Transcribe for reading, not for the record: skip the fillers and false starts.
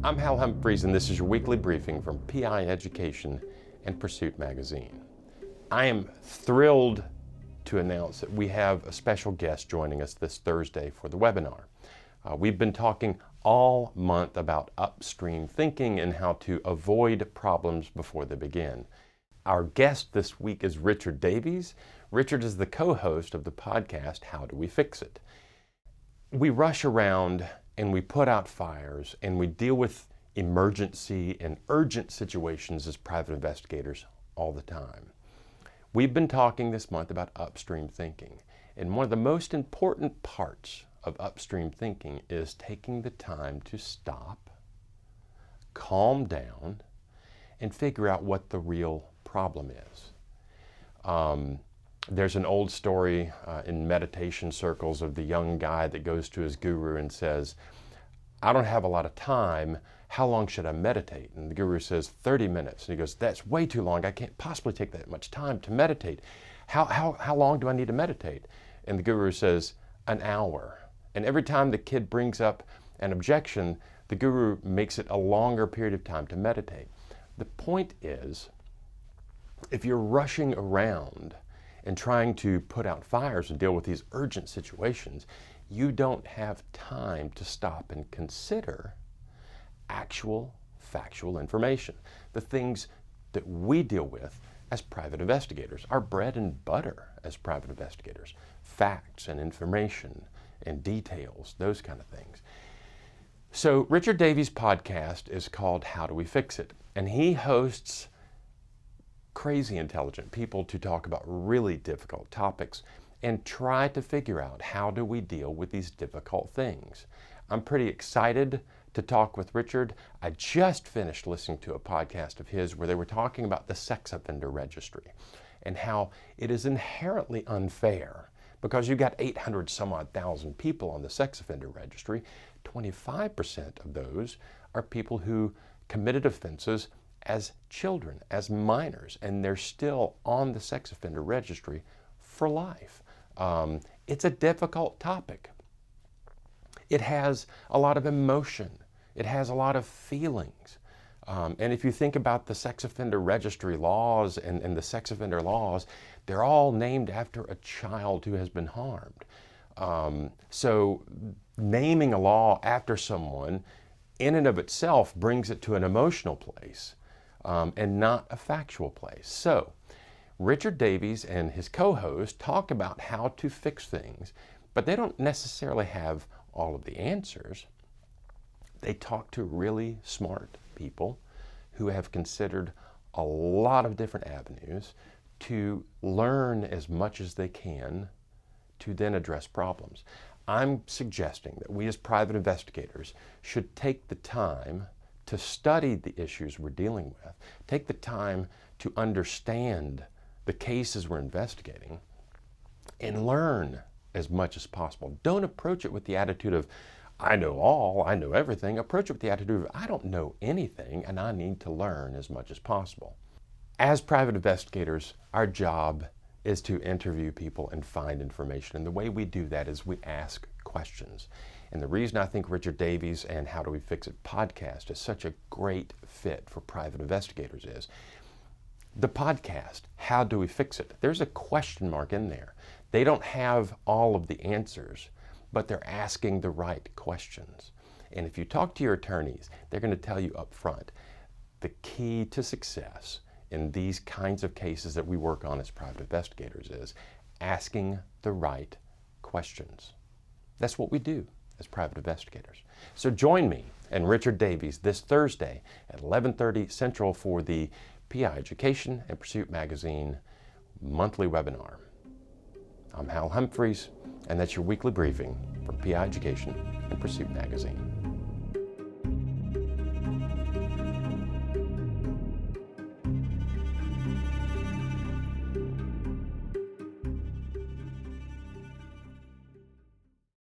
I'm Hal Humphreys, and this is your weekly briefing from PI Education and Pursuit Magazine. I am thrilled to announce that we have a special guest joining us this Thursday for the webinar. We've been talking all month about upstream thinking and how to avoid problems before they begin. Our guest this week is Richard Davies. Richard is the co-host of the podcast, How Do We Fix It? We rush around and we put out fires and we deal with emergency and urgent situations as private investigators all the time. We've been talking this month about upstream thinking, and one of the most important parts of upstream thinking is taking the time to stop, calm down, and figure out what the real problem is. There's an old story in meditation circles of the young guy that goes to his guru and says, I don't have a lot of time. How long should I meditate? And the guru says 30 minutes. And he goes, that's way too long. I can't possibly take that much time to meditate. How long do I need to meditate? And the guru says, an hour. And every time the kid brings up an objection, the guru makes it a longer period of time to meditate. The point is, if you're rushing around and trying to put out fires and deal with these urgent situations, you don't have time to stop and consider actual factual information, the things that we deal with as private investigators, our bread and butter as private investigators, facts and information and details, those kind of things. So Richard Davies' podcast is called How Do We Fix It? And he hosts crazy intelligent people to talk about really difficult topics and try to figure out how do we deal with these difficult things. I'm pretty excited to talk with Richard. I just finished listening to a podcast of his where they were talking about the sex offender registry and how it is inherently unfair because you've got 800 some odd thousand people on the sex offender registry. 25% of those are people who committed offenses as children, as minors, and they're still on the sex offender registry for life. It's a difficult topic. It has a lot of emotion. It has a lot of feelings. And if you think about the sex offender registry laws and the sex offender laws, they're all named after a child who has been harmed. So naming a law after someone in and of itself brings it to an emotional place and not a factual place. So Richard Davies and his co-host talk about how to fix things, but they don't necessarily have all of the answers. They talk to really smart people who have considered a lot of different avenues to learn as much as they can to then address problems. I'm suggesting that we as private investigators should take the time to study the issues we're dealing with, take the time to understand the cases we're investigating, and learn as much as possible. Don't approach it with the attitude of, I know all, I know everything. Approach it with the attitude of, I don't know anything and I need to learn as much as possible. As private investigators, our job is to interview people and find information. And the way we do that is we ask questions. And the reason I think Richard Davies and How Do We Fix It podcast is such a great fit for private investigators is the podcast, How Do We Fix It? There's a question mark in there. They don't have all of the answers, but they're asking the right questions. And if you talk to your attorneys, they're going to tell you up front, the key to success in these kinds of cases that we work on as private investigators is asking the right questions. That's what we do as private investigators. So join me and Richard Davies this Thursday at 11:30 Central for the PI Education and Pursuit Magazine monthly webinar. I'm Hal Humphreys, and that's your weekly briefing from PI Education and Pursuit Magazine.